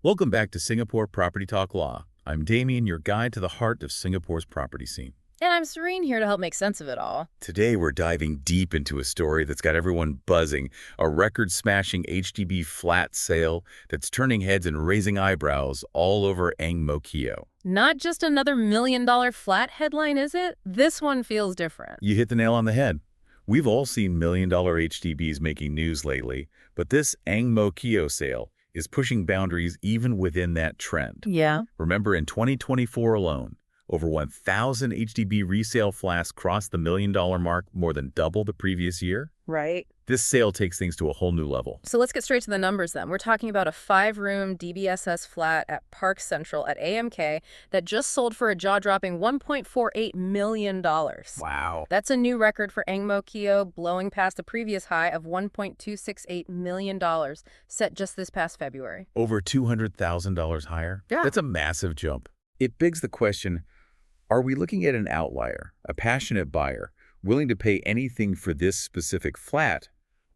Welcome back to Singapore Property Talk Law. I'm Damien, your guide to the heart of Singapore's property scene. And I'm Serene, here to help make sense of it all. Today, we're diving deep into a story that's got everyone buzzing, a record-smashing HDB flat sale that's turning heads and raising eyebrows all over Ang Mo Kio. Not just another million-dollar flat headline, is it? This one feels different. You hit the nail on the head. We've all seen million-dollar HDBs making news lately, but this Ang Mo Kio sale is pushing boundaries even within that trend. Yeah. Remember, in 2024 alone, over 1,000 HDB resale flats crossed the million-dollar mark, more than double the previous year. Right. This sale takes things to a whole new level. So let's get straight to the numbers then. We're talking about a 5-room DBSS flat at Park Central at AMK that just sold for a jaw-dropping $1.48 million. Wow. That's a new record for Ang Mo Kio, blowing past the previous high of $1.268 million set just this past February. Over $200,000 higher? Yeah. That's a massive jump. It begs the question, are we looking at an outlier, a passionate buyer, willing to pay anything for this specific flat?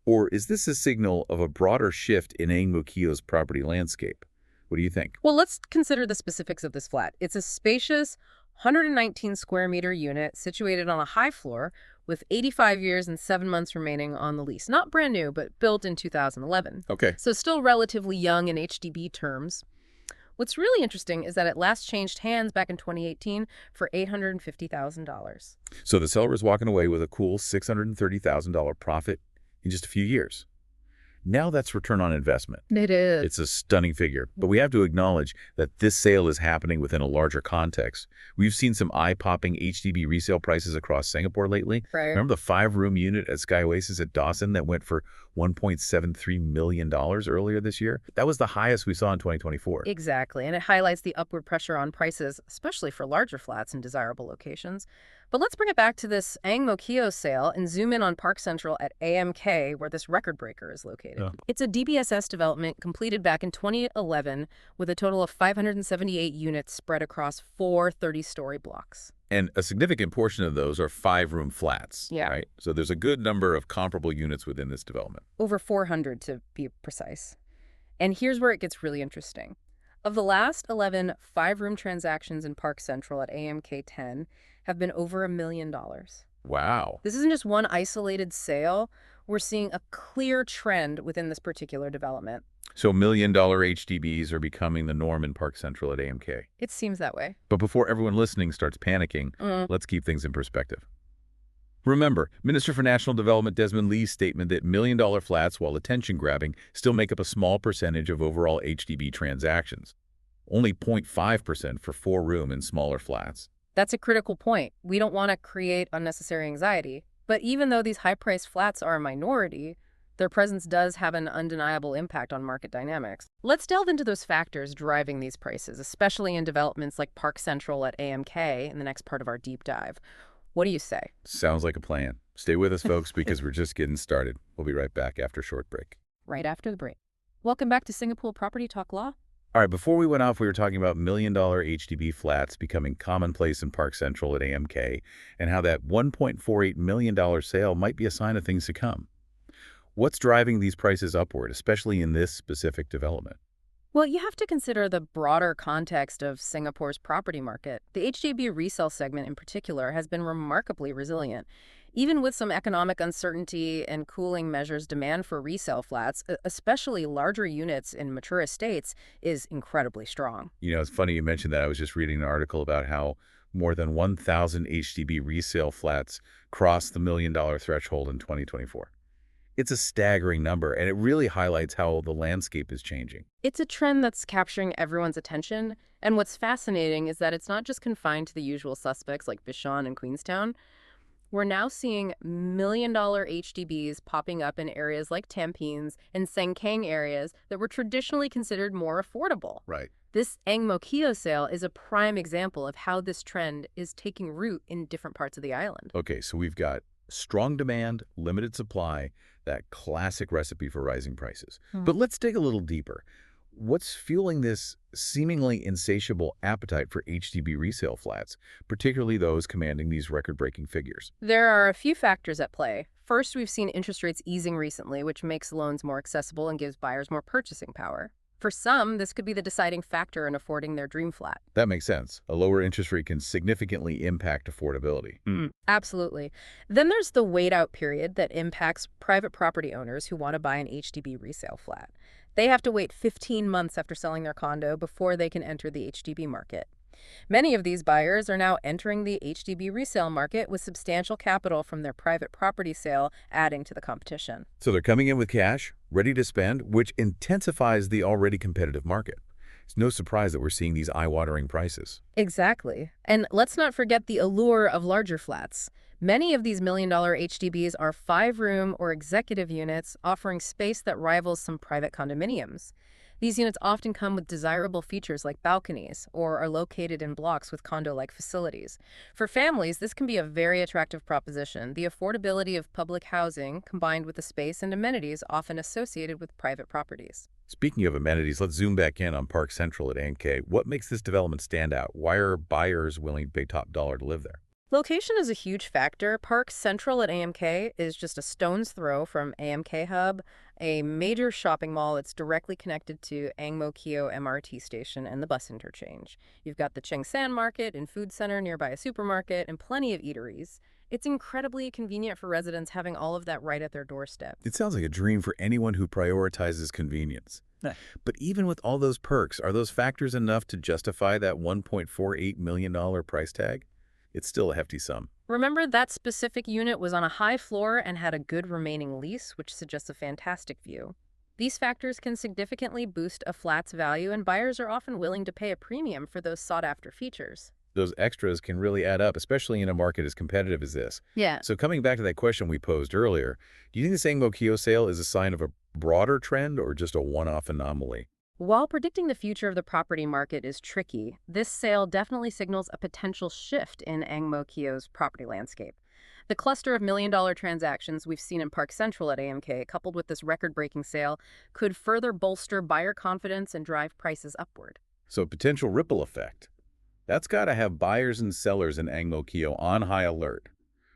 Or is this a signal of a broader shift in Ang Mo Kio's property landscape? What do you think? Well, let's consider the specifics of this flat. It's a spacious 119 square meter unit situated on a high floor with 85 years and 7 months remaining on the lease. Not brand new, but built in 2011. Okay. So still relatively young in HDB terms. What's really interesting is that it last changed hands back in 2018 for $850,000. So the seller is walking away with a cool $630,000 profit in just a few years. Now that's return on investment. It is. It's a stunning figure, but we have to acknowledge that this sale is happening within a larger context. We've seen some eye-popping HDB resale prices across Singapore lately. Right. Remember the 5-room unit at Sky Oasis at Dawson that went for $1.73 million earlier this year? That was the highest we saw in 2024. Exactly, and it highlights the upward pressure on prices, especially for larger flats in desirable locations. But let's bring it back to this Ang Mo Kio sale and zoom in on Park Central at AMK, where this record breaker is located. Yeah. It's a DBSS development completed back in 2011 with a total of 578 units spread across 4 30-story blocks. And a significant portion of those are 5-room flats, Yeah. right? So there's a good number of comparable units within this development. Over 400 to be precise. And here's where it gets really interesting. Of the last 11 5-room transactions in Park Central at AMK 10 have been over $1 million. Wow. This isn't just one isolated sale. We're seeing a clear trend within this particular development. So $1 million HDBs are becoming the norm in Park Central at AMK. It seems that way. But before everyone listening starts panicking, let's keep things in perspective. Remember, Minister for National Development Desmond Lee's statement that $1 million flats, while attention-grabbing, still make up a small percentage of overall HDB transactions. Only 0.5% for 4-room and smaller flats. That's a critical point. We don't want to create unnecessary anxiety. But even though these high-priced flats are a minority, their presence does have an undeniable impact on market dynamics. Let's delve into those factors driving these prices, especially in developments like Park Central at AMK in the next part of our deep dive. What do you say? Sounds like a plan. Stay with us, folks, because we're just getting started. We'll be right back after a short break. Right after the break. Welcome back to Singapore Property Talk Law. All right, before we went off, we were talking about $1 million HDB flats becoming commonplace in Park Central at AMK and how that $1.48 million sale might be a sign of things to come. What's driving these prices upward, especially in this specific development? Well, you have to consider the broader context of Singapore's property market. The HDB resale segment in particular has been remarkably resilient. Even with some economic uncertainty and cooling measures, demand for resale flats, especially larger units in mature estates, is incredibly strong. You know, it's funny you mentioned that. I was just reading an article about how more than 1,000 HDB resale flats crossed the $1 million threshold in 2024. It's a staggering number, and it really highlights how the landscape is changing. It's a trend that's capturing everyone's attention, and what's fascinating is that it's not just confined to the usual suspects like Bishan and Queenstown. We're now seeing $1 million HDBs popping up in areas like Tampines and Sengkang areas that were traditionally considered more affordable. Right. This Ang Mo Kio sale is a prime example of how this trend is taking root in different parts of the island. Okay, so we've got strong demand, limited supply, that classic recipe for rising prices. But let's dig a little deeper. What's fueling this seemingly insatiable appetite for HDB resale flats, particularly those commanding these record-breaking figures? There are a few factors at play. First, we've seen interest rates easing recently, which makes loans more accessible and gives buyers more purchasing power. For some, this could be the deciding factor in affording their dream flat. That makes sense. A lower interest rate can significantly impact affordability. Absolutely. Then there's the wait-out period that impacts private property owners who want to buy an HDB resale flat. They have to wait 15 months after selling their condo before they can enter the HDB market. Many of these buyers are now entering the HDB resale market with substantial capital from their private property sale, adding to the competition. So they're coming in with cash, ready to spend, which intensifies the already competitive market. It's no surprise that we're seeing these eye-watering prices. Exactly. And let's not forget the allure of larger flats. Many of these million-dollar HDBs are 5-room or executive units, offering space that rivals some private condominiums. These units often come with desirable features like balconies or are located in blocks with condo-like facilities. For families, this can be a very attractive proposition. The affordability of public housing combined with the space and amenities often associated with private properties. Speaking of amenities, let's zoom back in on Park Central at AMK. What makes this development stand out? Why are buyers willing to pay top dollar to live there? Location is a huge factor. Park Central at AMK is just a stone's throw from AMK Hub, a major shopping mall. It's directly connected to Ang Mo Kio MRT station and the bus interchange. You've got the Cheng market and food center nearby a supermarket and plenty of eateries. It's incredibly convenient for residents having all of that right at their doorstep. It sounds like a dream for anyone who prioritizes convenience. But even with all those perks, are those factors enough to justify that $1.48 million price tag? It's still a hefty sum. Remember, that specific unit was on a high floor and had a good remaining lease, which suggests a fantastic view. These factors can significantly boost a flat's value, and buyers are often willing to pay a premium for those sought-after features. Those extras can really add up, especially in a market as competitive as this. Yeah. So coming back to that question we posed earlier, do you think this Ang Mo Kio sale is a sign of a broader trend or just a one-off anomaly? While predicting the future of the property market is tricky, this sale definitely signals a potential shift in Ang Mo Kio's property landscape. The cluster of million-dollar transactions we've seen in Park Central at AMK, coupled with this record-breaking sale, could further bolster buyer confidence and drive prices upward. So potential ripple effect. That's got to have buyers and sellers in Ang Mo Kio on high alert.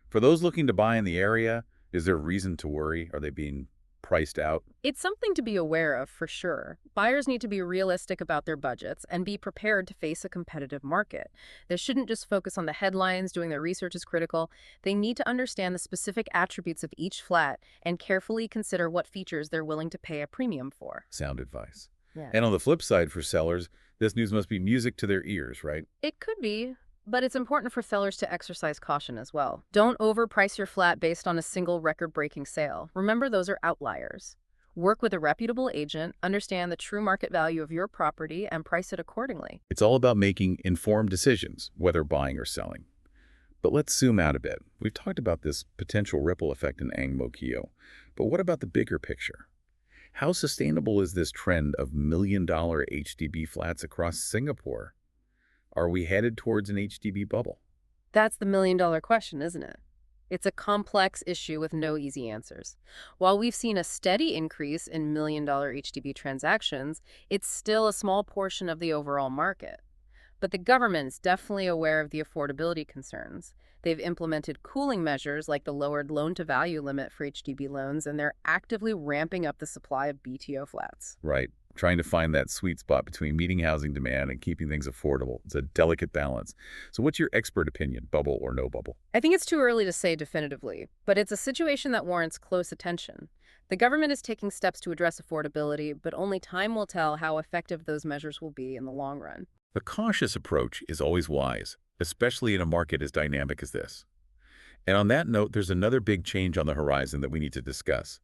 For those looking to buy in the area, is there reason to worry? Are they being priced out? It's something to be aware of, for sure. Buyers need to be realistic about their budgets and be prepared to face a competitive market. They shouldn't just focus on the headlines. Doing their research is critical. They need to understand the specific attributes of each flat and carefully consider what features they're willing to pay a premium for. Sound advice. Yeah. And on the flip side for sellers, this news must be music to their ears, right? It could be, but it's important for sellers to exercise caution as well. Don't overprice your flat based on a single record-breaking sale. Remember, those are outliers. Work with a reputable agent, understand the true market value of your property, and price it accordingly. It's all about making informed decisions, whether buying or selling. But let's zoom out a bit. We've talked about this potential ripple effect in Ang Mo Kio, but what about the bigger picture? How sustainable is this trend of million-dollar HDB flats across Singapore? Are we headed towards an HDB bubble? That's the million-dollar question, isn't it? It's a complex issue with no easy answers. While we've seen a steady increase in million-dollar HDB transactions, it's still a small portion of the overall market. But the government is definitely aware of the affordability concerns. They've implemented cooling measures like the lowered loan-to-value limit for HDB loans, and they're actively ramping up the supply of BTO flats. Right. Trying to find that sweet spot between meeting housing demand and keeping things affordable. It's a delicate balance. So what's your expert opinion, bubble or no bubble? I think it's too early to say definitively, but it's a situation that warrants close attention. The government is taking steps to address affordability, but only time will tell how effective those measures will be in the long run. The cautious approach is always wise, especially in a market as dynamic as this. And on that note, there's another big change on the horizon that we need to discuss.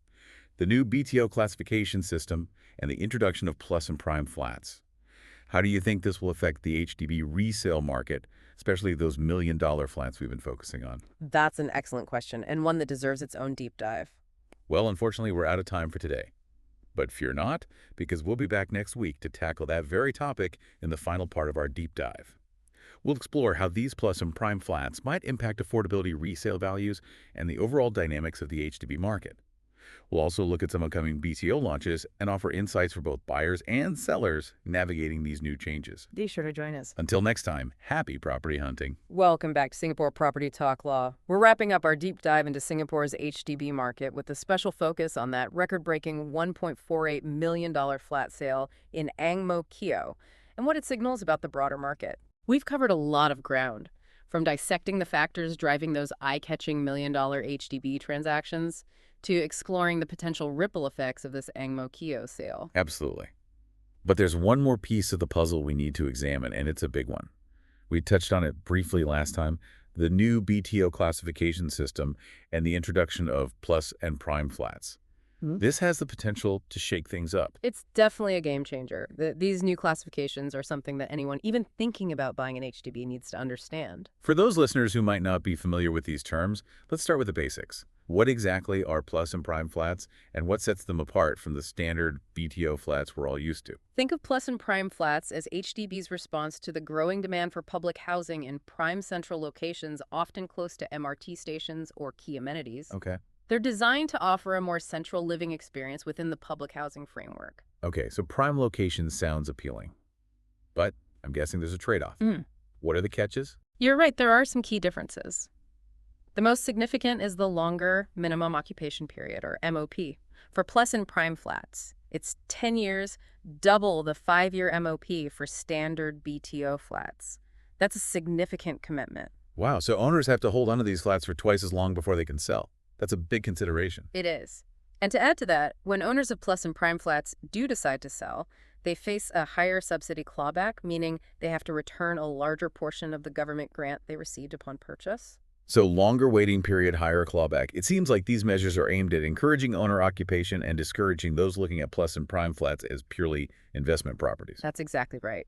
The new BTO classification system and the introduction of plus and prime flats. How do you think this will affect the HDB resale market, especially those million-dollar flats we've been focusing on? That's an excellent question, and one that deserves its own deep dive. Well, unfortunately, we're out of time for today. But fear not, because we'll be back next week to tackle that very topic in the final part of our deep dive. We'll explore how these plus and prime flats might impact affordability resale values and the overall dynamics of the HDB market. We'll also look at some upcoming BTO launches and offer insights for both buyers and sellers navigating these new changes. Be sure to join us. Until next time, happy property hunting. Welcome back to Singapore Property Talk Law. We're wrapping up our deep dive into Singapore's HDB market with a special focus on that record-breaking $1.48 million flat sale in Ang Mo Kio and what it signals about the broader market. We've covered a lot of ground, from dissecting the factors driving those eye-catching million-dollar HDB transactions to exploring the potential ripple effects of this Ang Mo Kio sale. Absolutely. But there's one more piece of the puzzle we need to examine, and it's a big one. We touched on it briefly last time, the new BTO classification system and the introduction of plus and prime flats. This has the potential to shake things up. It's definitely a game changer. These new classifications are something that anyone even thinking about buying an HDB needs to understand. For those listeners who might not be familiar with these terms, let's start with the basics. What exactly are plus and prime flats, and what sets them apart from the standard BTO flats we're all used to? Think of plus and prime flats as HDB's response to the growing demand for public housing in prime central locations, often close to MRT stations or key amenities. Okay. They're designed to offer a more central living experience within the public housing framework. Okay, so prime location sounds appealing. But I'm guessing there's a trade-off. What are the catches? You're right, there are some key differences. The most significant is the longer minimum occupation period, or MOP. For plus and prime flats, it's 10 years, double the 5-year MOP for standard BTO flats. That's a significant commitment. Wow, so owners have to hold onto these flats for twice as long before they can sell. That's a big consideration. It is. And to add to that, when owners of plus and prime flats do decide to sell, they face a higher subsidy clawback, meaning they have to return a larger portion of the government grant they received upon purchase. So longer waiting period, higher clawback. It seems like these measures are aimed at encouraging owner occupation and discouraging those looking at plus and prime flats as purely investment properties. That's exactly right.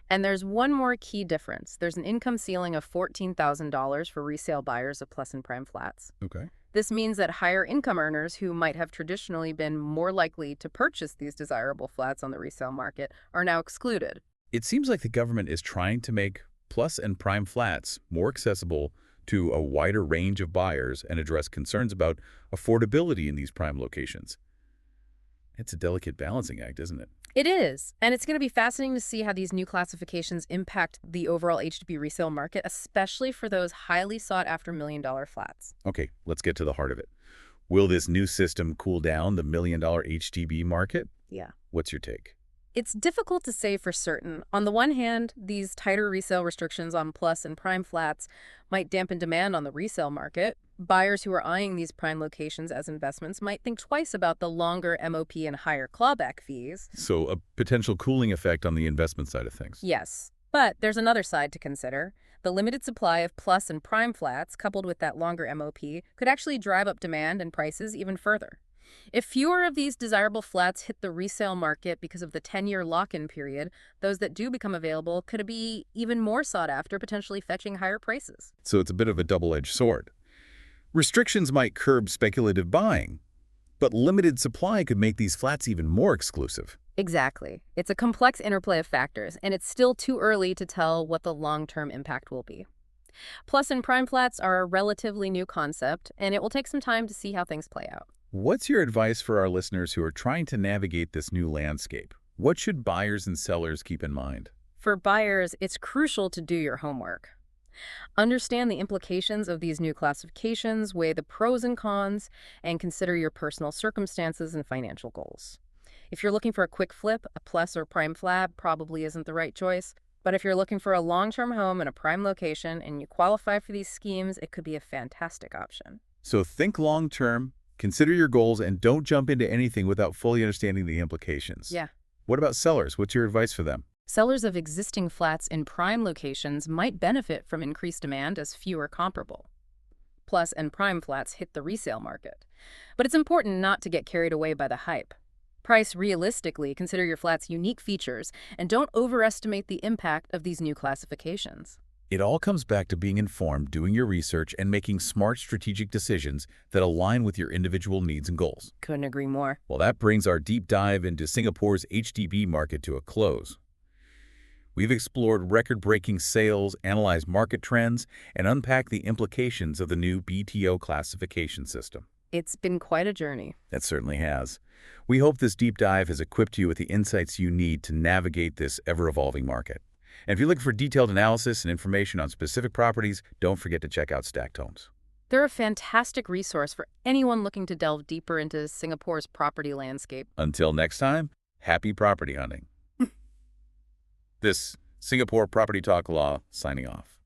And there's one more key difference. There's an income ceiling of $14,000 for resale buyers of plus and prime flats. Okay. This means that higher income earners who might have traditionally been more likely to purchase these desirable flats on the resale market are now excluded. It seems like the government is trying to make plus and prime flats more accessible to a wider range of buyers and address concerns about affordability in these prime locations. It's a delicate balancing act, isn't it? It is, and it's going to be fascinating to see how these new classifications impact the overall HDB resale market, especially for those highly sought-after million-dollar flats. Okay, let's get to the heart of it. Will this new system cool down the million-dollar HDB market? Yeah. What's your take? It's difficult to say for certain. On the one hand, these tighter resale restrictions on plus and prime flats might dampen demand on the resale market. Buyers who are eyeing these prime locations as investments might think twice about the longer MOP and higher clawback fees. So a potential cooling effect on the investment side of things. Yes, but there's another side to consider. The limited supply of plus and prime flats, coupled with that longer MOP, could actually drive up demand and prices even further. If fewer of these desirable flats hit the resale market because of the 10-year lock-in period, those that do become available could be even more sought after, potentially fetching higher prices. So it's a bit of a double-edged sword. Restrictions might curb speculative buying, but limited supply could make these flats even more exclusive. Exactly. It's a complex interplay of factors, and it's still too early to tell what the long-term impact will be. Plus and prime flats are a relatively new concept, and it will take some time to see how things play out. What's your advice for our listeners who are trying to navigate this new landscape? What should buyers and sellers keep in mind? For buyers, it's crucial to do your homework. Understand the implications of these new classifications, weigh the pros and cons, and consider your personal circumstances and financial goals. If you're looking for a quick flip, a plus or prime flat probably isn't the right choice. But if you're looking for a long-term home in a prime location and you qualify for these schemes, it could be a fantastic option. So think long-term, consider your goals, and don't jump into anything without fully understanding the implications. Yeah. What about sellers? What's your advice for them? Sellers of existing flats in prime locations might benefit from increased demand as fewer comparable plus and prime flats hit the resale market. But it's important not to get carried away by the hype. Price realistically, consider your flat's unique features, and don't overestimate the impact of these new classifications. It all comes back to being informed, doing your research, and making smart strategic decisions that align with your individual needs and goals. Couldn't agree more. Well, that brings our deep dive into Singapore's HDB market to a close. We've explored record-breaking sales, analyzed market trends, and unpacked the implications of the new BTO classification system. It's been quite a journey. That certainly has. We hope this deep dive has equipped you with the insights you need to navigate this ever-evolving market. And if you're looking for detailed analysis and information on specific properties, don't forget to check out Stacked Homes. They're a fantastic resource for anyone looking to delve deeper into Singapore's property landscape. Until next time, happy property hunting. This Singapore Property Talk Law signing off.